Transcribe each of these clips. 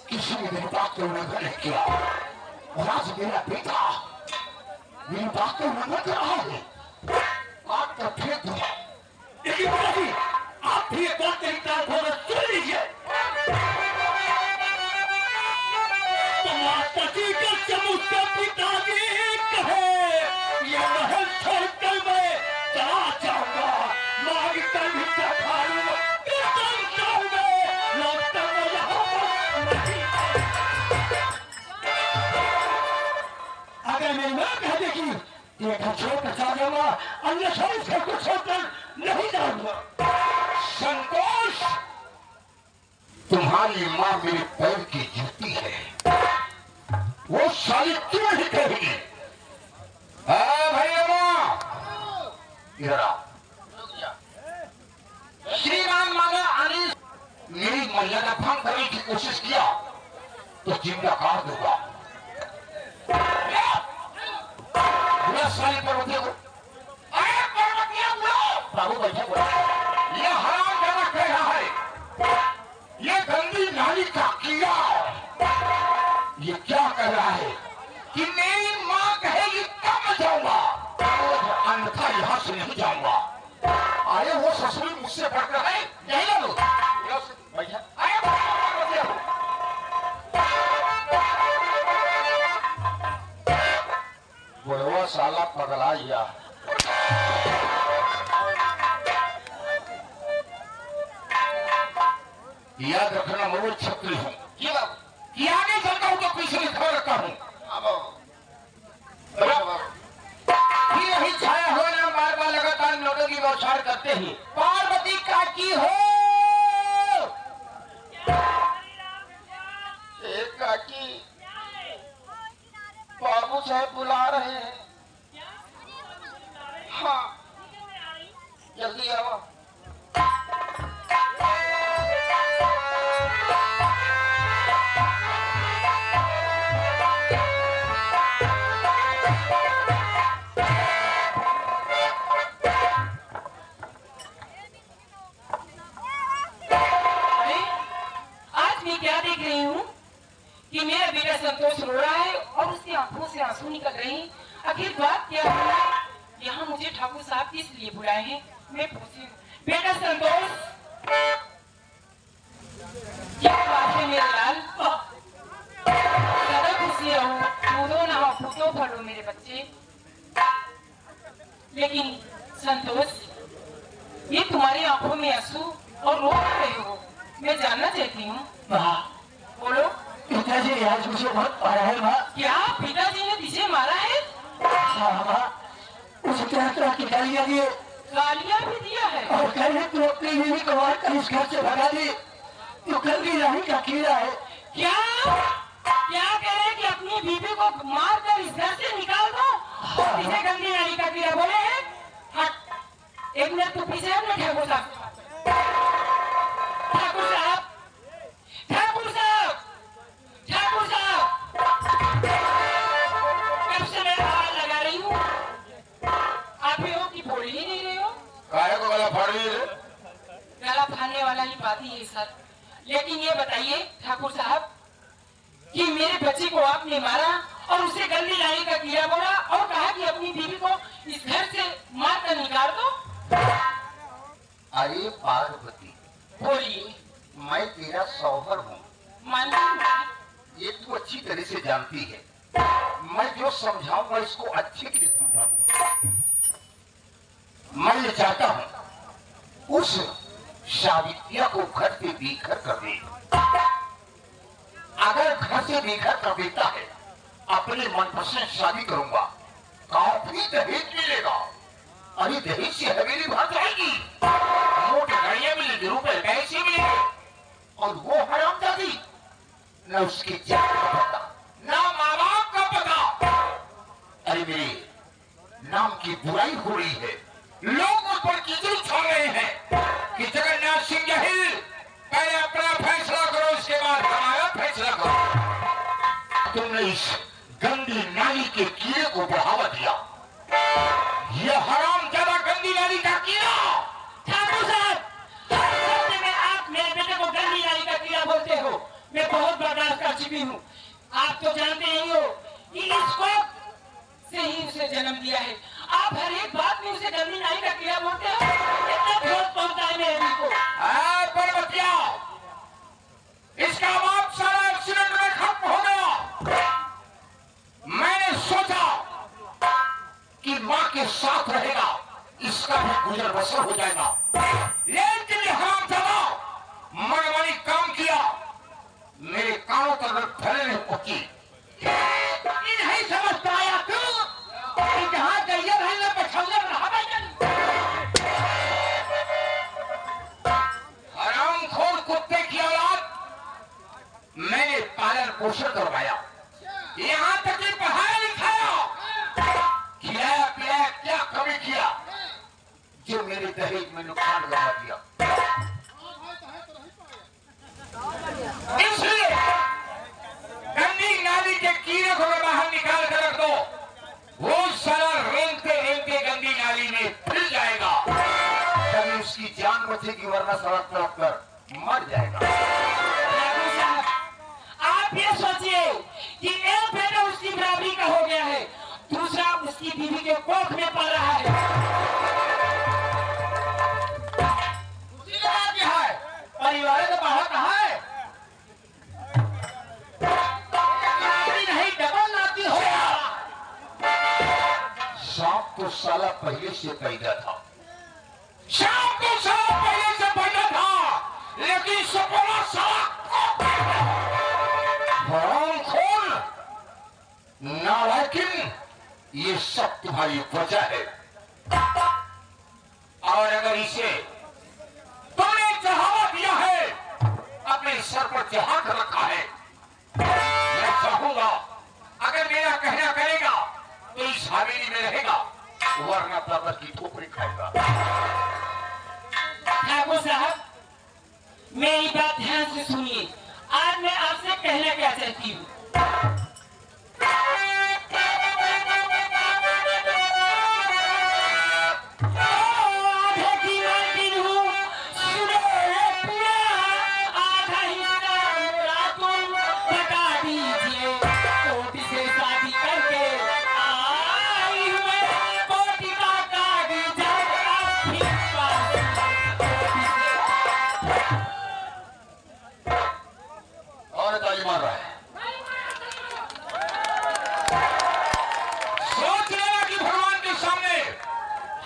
किसी ने मेरी बात को उल्लंघन नहीं किया और आज मेरा बेटा मेरी बात को उल्लंघन कर रहा है। आपका फिर दूंगा, लेकिन बाबूजी आप भी एक बात मेरी कान खोल सुन लीजिए। तुम्हारा पति का सबूत का पिताजी कहे ये महल छोड़कर मैं चला जाऊंगा, मांग कर भी क्या खाऊंगा, अगर मेरी मां कह देगी ये घर छोड़कर चला जाऊंगा, अन्यथा इस घर को छोड़कर नहीं जाऊंगा। संतोष, तुम्हारी मां मेरे पैर की जूती है, वो साली क्यों नहीं कहेगी? भैया मां इधर आओ। श्रीमान माला अनिल मेरी मर्यादा भंग करने की कोशिश किया तो जिंदा काट दूंगा। साली पर्वतियों को बाबू बैठे बोला ये हराम जाना कह रहा है, ये गंदी नाली का कीड़ा ये क्या कह रहा है कि मेरी मां कहेगी तब मैं जाऊंगा, अन्यथा यहां से नहीं जाऊंगा। अरे वो ससुरी मुझसे बढ़कर है, यही लो बैठा। बुढ़वा साला पगला या याद रखना मैं छत्री हूँ, ये आगे चलता हूँ तो पीछे में खबर रखता हूँ। यही छाया हो ना बार बार लगातार नोटों की बौछार करते ही पार्वती काकी हो एक काकी बाबू साहब बुला रहे हैं। हाँ जल्दी आओ। आज मैं क्या देख रही हूँ कि मेरा बेटा संतोष रो रहा है और उसकी आंखों से आंसू निकल रहे हैं। आखिर बात क्या है? यहाँ मुझे ठाकुर साहब किस लिए बुलाए हैं? मैं पूछी बेटा संतोष क्या बात है मेरे लाल? सदा खुशी रहो, कूदो ना फूटो फलो मेरे बच्चे। लेकिन संतोष ये तुम्हारी आंखों में आंसू और रो रहे हो, मैं जानना चाहती हूँ। बोलो। पिताजी ने आज मुझे बहुत मारा है माँ। क्या पिताजी ने तुझे मारा है? हाँ माँ, उसे तरह तरह की गालियाँ दिए, गालियाँ भी दिया है और कह रहे तू अपनी बीवी को मार कर इस घर से भगा दी, तू गंदी नाली का कीड़ा है। क्या क्या कह रहे कि अपनी बीवी को मार कर इस घर से निकाल दो? इसे गंदी नाली का कीड़ा बोले हैं? हट, एक मिनट तू पीछे हट। मैं ठाकुर साहब ठाकुर साहब ठाकुर साहब ठाकुर साहब कब से मैं आवाज लगा रही हूँ, आप ही हो कि बोल ही नहीं रहे हो? काहे को गला फाड़ रही है? गला फाड़ने वाला ही बात ही है सर। लेकिन ये बताइए ठाकुर साहब कि मेरे बच्चे को आपने मारा और उसे गंदी नाली का कीड़ा बोला और कहा कि अपनी बीवी को इस घर से मार कर निकाल दो। अरे पार्वती, बोलिए। मैं तेरा शौहर हूँ, मानती हूँ। ये तू अच्छी तरह से जानती है। मैं जो समझाऊंगा इसको अच्छे के लिए समझाऊंगा। मैं ये चाहता हूँ उस सावित्रिया को घर से बेघर कर दे। अगर घर से बेघर कर देता है, अपने मनपसंद शादी करूंगा, काफी दहेज मिलेगा। अरे दहेज से हवेली भर जाएगी, मोटी गाड़ियां मिलेगी, रुपए पैसे मिलेंगे। और वो हरामजादी न उसके जात का पता, न माँ बाप का पता। अरे मेरे नाम की बुराई हो रही है, लोग मुझ पर कीचड़ उछाल रहे हैं कि जगन्नाथ सिंह जहिल, पहले अपना फैसला करो, उसके बाद हमारा फैसला करो। तुमने इस गंदी नाली के कीड़े को बढ़ावा दिया। यह हराम ज्यादा गंदी नाली का कीड़ा। ठाकुर साहब, सत्य में आप मेरे बेटे को गंदी नाली का कीड़ा बोलते हो। मैं बहुत बर्दाश्त कर चुकी हूँ। आप तो जानते ही हो कि इसको से ही उसे जन्म दिया है। आप हर एक बात में उसे गंदी नाली का कीड़ा बोलते हो। इतना क्रोध पहुंचता है मेरे दिल को। पर्वतिया, इसका बाप सारा एक्सीडेंट में खत्म हो गया। मैंने सोचा कि माँ के साथ रहेगा, इसका भी गुजर बसर हो जाएगा, लेकिन ये हरामजादा मनमानी काम किया। मेरे कानों तक फैले नहीं पहुंची। नहीं समझ पाया तू कि जहाँ गैया रहना पछौना रहा हरामखोर कुत्ते की औलाद, मैंने पालन पोषण करवाया, यहाँ तक कि पढ़ाया लिखाया, खिलाया पिलाया, क्या कमी किया जो मेरे दहेज में नुकसान लगा दिया। इसलिए गंदी नाली के कीड़े को बाहर निकाल कर रख दो, वो सारा रेंगते रेंगते गंदी नाली में फिर जाएगा, तभी उसकी जान बचेगी, वरना सड़क पर कर मर जाएगा। आप ये सोचिए कि एक बेटा उसकी बराबरी का हो गया है, दूसरा उसकी बीवी के कोख में पल रहा है। उसी बात क्या है, परिवार का बाहर कहाँ है? नहीं डबल नाती हो। सांप तो साला पहले से पैदा था, सांप तो साला पहले से पैदा था, लेकिन सपना साला हरामखोर नालायकिन, ये सब तुम्हारी वजह है। और अगर इसे तुमने चढ़ावा दिया है, अपने सर पर चढ़ा कर रखा है, मैं चाहूंगा अगर मेरा कहना करेगा तो इस हवेली में रहेगा, वरना प्रवर की ठोकरी खाएगा। ठाकुर साहब, मेरी बात ध्यान से सुनिए। आज मैं आपसे कहना क्या चाहती हूँ। मार रहा है, सोच लेना कि भगवान के सामने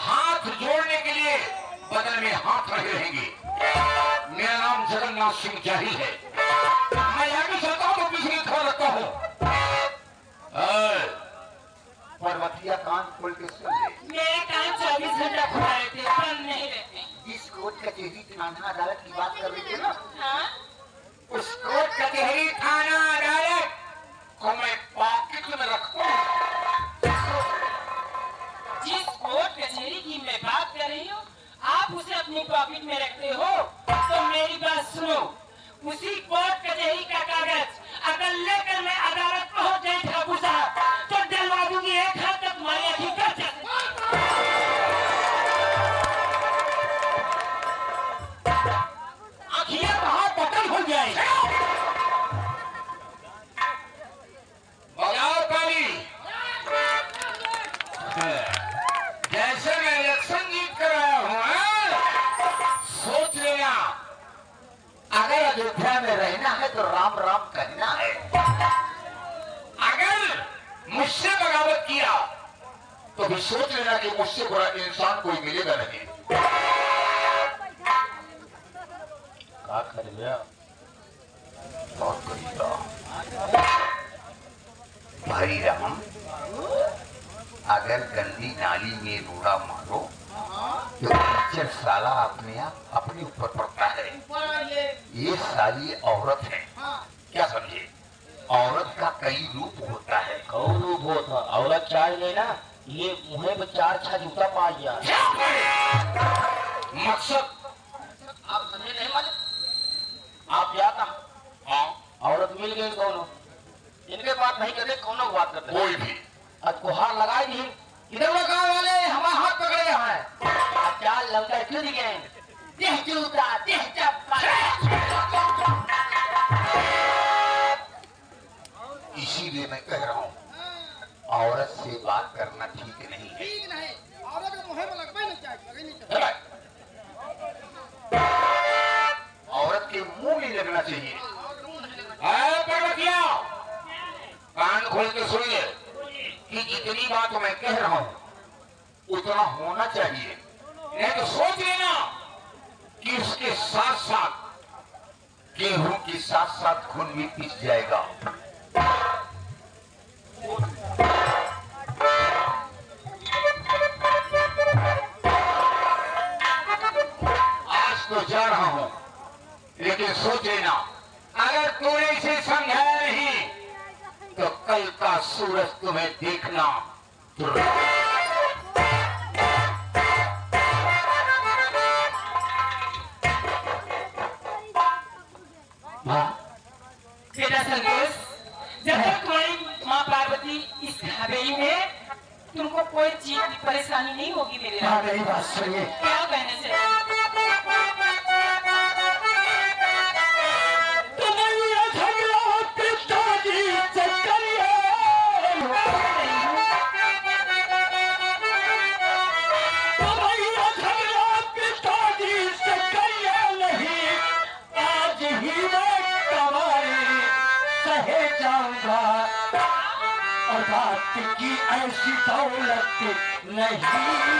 हाथ जोड़ने के लिए बदल में हाथ रखे रहेंगे। मेरा नाम जगन्नाथ सिंह जाहिल है, मैं आगे चलता हूं तो पीछे खड़ा रखता हूं। पर्वतिया कान खोल के सुन ले, मेरे कान 24 घंटा खुला रहते, बंद नहीं रहते। इस कोर्ट कचहरी थाना अदालत की बात कर रही थी ना, हाँ? उस कोर्ट कचहरी थाना अदालत को मैं पॉकेट में रखता हूं। जिस कोर्ट कचहरी की मैं बात कर रही हूँ, आप उसे अपनी पॉकेट में रखते हो, तो मेरी बात सुनो। उसी कोर्ट कचहरी का कागज अगर लेकर मैं अदालत पहुंच जाए ठाकुर साहब, तो डलवा दूंगी एक हाथ तक तुम्हारी अधिकार जाती। आखिर कहाँ बटन हो जाए। बजाओ ताली। जैसे मैं इलेक्शन जीत कर आया हूँ, सोच लेना अगर अयोध्या में रहना है तो राम राम कहना है। अगर मुझसे बगावत किया तो भी सोच लेना कि मुझसे बुरा इंसान कोई मिलेगा नहीं। का कर गया बहुत करीबा भाई राम, अगर गंदी नाली में रोड़ा मारो तो टीचर साला अपने आप अपने ऊपर पड़ता है। ये साली औरत है, क्या समझे? औरत का कई रूप होता है। कौन रूप होता? औरत चाय लेना, ये मुहे में 4 जूता पा गया। मकसद आप समझे नहीं मालूम? आप क्या था? हाँ, औरत मिल गई कौन? इनके बात नहीं करते, कौन बात करते? कोई भी आज को हार लगाए नहीं, इधर लगाने वाले हमारा हाथ पकड़े हैं। अब क्या लौटा क्यों दिखे? देह जूता, देह चप्पल। इसीलिए मैं कह रहा हूँ, औरत से बात करना ठीक नहीं है। ठीक नहीं, औरत के मुंह में लगवा नहीं चाहिए। औरत के मुंह नहीं लगना चाहिए। पर्वतिया, कान खोल के सुनिए कि जितनी बात मैं कह रहा हूं उतना होना चाहिए, नहीं तो सोच लेना कि उसके साथ साथ गेहूं के साथ साथ खून भी पिस जाएगा। आज तो जा रहा हूं, लेकिन सोच लेना, अगर तूने इसे समझाया नहीं तो कल का सूरज तुम्हें देखना। बेटा संतोष, जब तक तुम्हारी माँ पार्वती इस हवेली में, तुमको कोई चीज की परेशानी नहीं होगी मेरे राम। मेरी बात सुनिए। क्या कहने से? और बात की ऐसी दौलत नहीं चाहिए।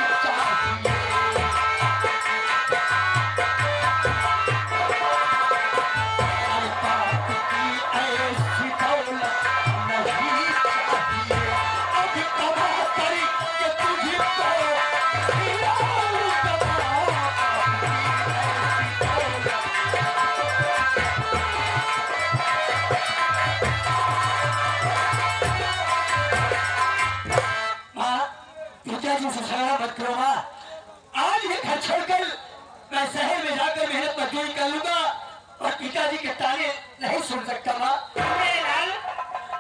बात की ऐसी दौलत नहीं चाहिए। अभी कमा करके तुझको मत करो। आज ये घर छोड़कर मैं शहर में जाकर मेहनत मजदूरी कर लूंगा और पिताजी के ताने नहीं सुन सकता। माँ, मेरे लाल,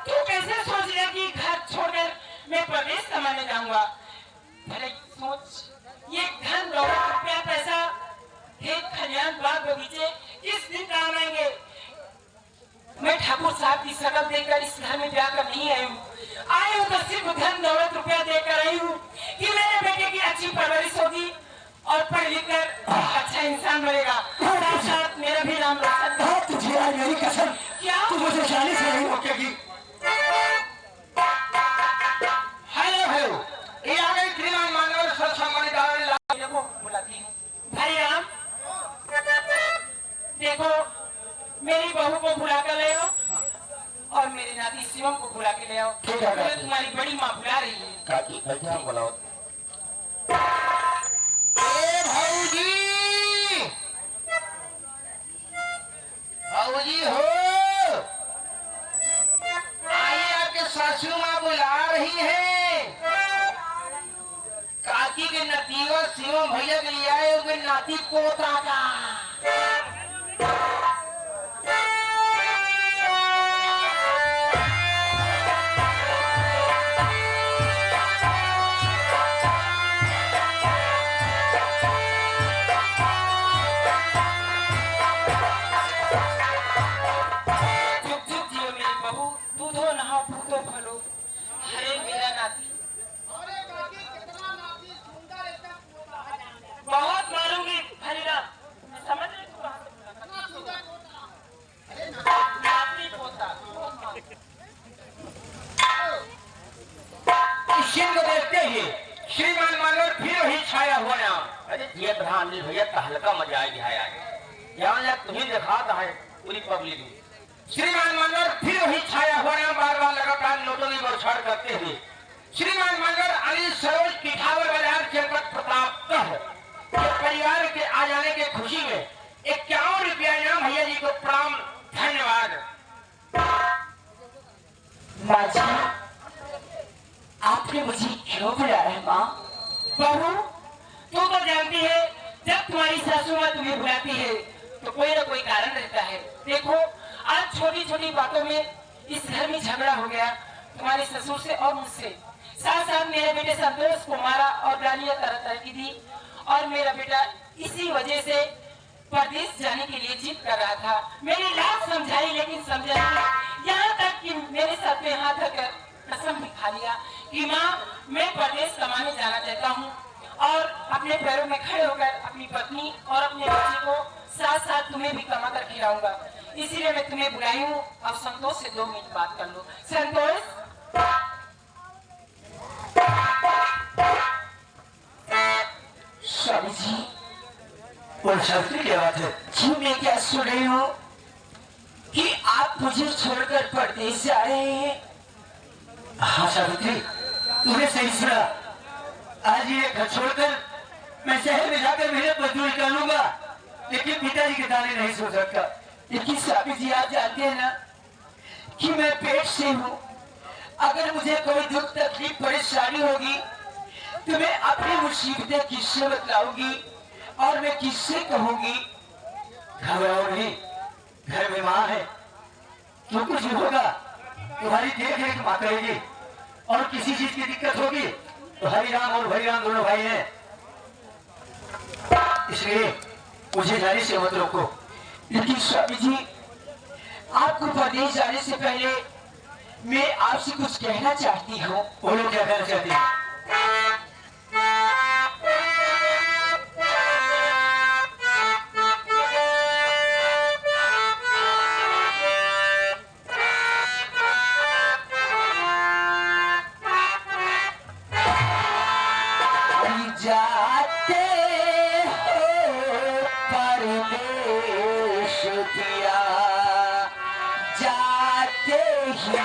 तू कैसे सोच लिया कि घर छोड़कर मैं प्रदेश कमाने जाऊंगा? भले सोच, ये धन दौलत रुपया पैसा खेत खलियान बाग बगीचे किस दिन काम आएंगे? मैं ठाकुर साहब की शक्ल देखकर इस घर में ब्याह कर नहीं आई हूँ। आई हूँ तो सिर्फ धन दौलत रुपया देकर आई हूँ कि मेरे बेटे की अच्छी परवरिश होगी और पढ़ लिख कर अच्छा इंसान बनेगा। साथ साथ मेरा भी नाम रोशन हो। तुझे आज मेरी कसम, क्या? तू मुझे जाने से नहीं रोकेगी। हेलो हेलो, ये आ गई श्रीमान मानव सत्संग देखो बुलाती हूँ। भाई राम, देखो मेरी बहू को बुला कर ले आओ और मेरे नाती शिवम को बुला के ले आओ। ठीक है, मुझे तुम्हारी बड़ी माँ बुला रही है। काकी भैया बुलाओ। भाऊजी, भाऊजी हो, आइए, आपके सासू माँ बुला रही है। काकी के नतीवा शिवम भैया के लिए आए हुए नाती पोता का। बहुत मारूंगी हरिराम, समझ रहे तू? नाती पोता इस को देखते ही श्रीमान मानव फिर वही छाया हुआ ना। अरे ये प्रधान जी भैया का हल्का मजा आ गया है। यहाँ तुम्हें दिखाता है पूरी पब्लिक में। श्रीमान मनोहर फिर वही छाया हुआ है, बार बार लगातार नोटों की बौछार करते हुए श्रीमान मनोहर अली सरोज पिठावर बाजार जनपद प्रतापगढ़ के परिवार के आ जाने के खुशी में 51 रुपया इनाम भैया जी को प्रणाम, धन्यवाद। माँ जी, आपने मुझे क्यों बुलाया है माँ? बहू, तू तो जानती है जब तुम्हारी सासू माँ तुम्हें बुलाती है तो कोई ना कोई कारण रहता है। देखो आज छोटी छोटी बातों में इस घर में झगड़ा हो गया तुम्हारे ससुर से और मुझसे। साथ साथ मेरे बेटे संतोष को मारा और गालियां तरह तरह की दी और मेरा बेटा इसी वजह से परदेश जाने के लिए जिद कर रहा था। मैंने लाख समझाई लेकिन समझा नहीं, यहाँ तक कि मेरे साथ में हाथ रखकर कसम भी खा लिया कि माँ मैं परदेश कमाने जाना चाहता हूँ और अपने पैरों में खड़े होकर अपनी पत्नी और अपने बच्चे को साथ साथ तुम्हें भी कमा कर खिलाऊंगा। इसीलिए मैं तुम्हें बुलाई हूँ। अब संतोष से 2 मिनट बात कर लो। संतोष, स्वामी जी, और शास्त्री क्या बात है? जी मैं क्या सुन रही हूँ कि आप मुझे छोड़कर परदेश जा रहे हैं? हाँ सावित्री, तूने सही सुना। आज ये घर छोड़कर मैं शहर में जाकर मेहनत मजदूरी कर लूंगा, लेकिन पिताजी के दाने नहीं सो सकता। लेकिन स्वामी जी आप जानते हैं ना कि मैं पेट से हूँ। अगर मुझे कोई दुख तकलीफ परेशानी होगी तो मैं अपनी मुसीबतें किससे बतलाऊंगी और मैं किससे कहूंगी? घबराओ नहीं, घर में माँ है, जो कुछ भी होगा तुम्हारी देख रेख माँ करेगी, और किसी चीज की दिक्कत होगी तो हरिराम और भरिराम दोनों भाई हैं, इसलिए मुझे जाने से मत रोको। लेकिन स्वामी जी, आपको परदेश जाने से पहले मैं आपसे कुछ कहना चाहती हूँ। बोलो, क्या कहना चाहती है? जाते हो परदेश किया, जाते ही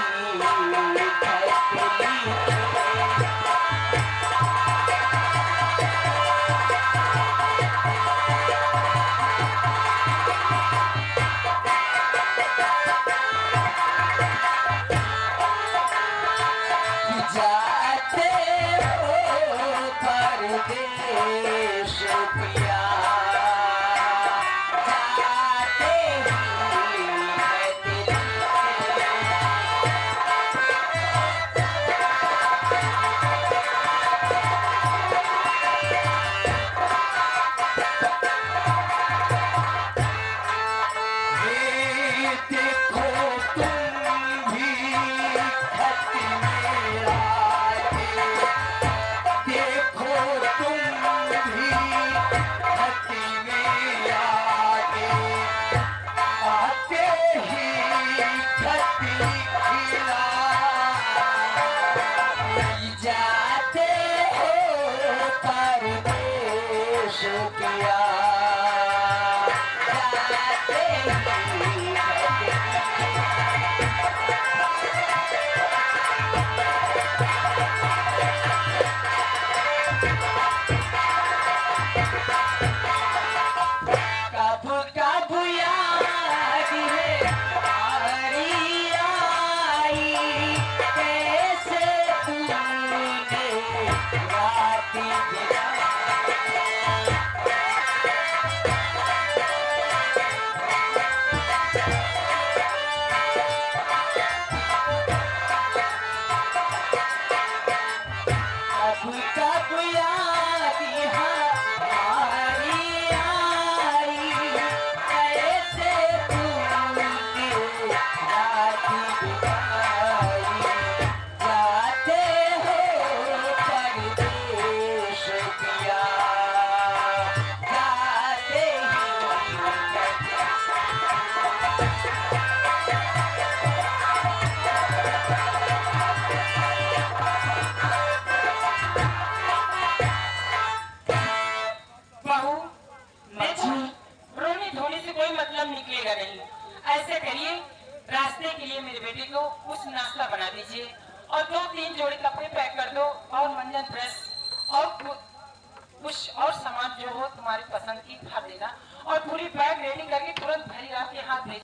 ऐसे करिए, रास्ते के लिए मेरे बेटे को कुछ नाश्ता बना दीजिए और 2-3 जोड़ी कपड़े पैक कर दो और मंजन ब्रश और कुछ और सामान जो हो तुम्हारी पसंद की भर देना और पूरी बैग रेडी करके तुरंत भरी आपके हाथ भेज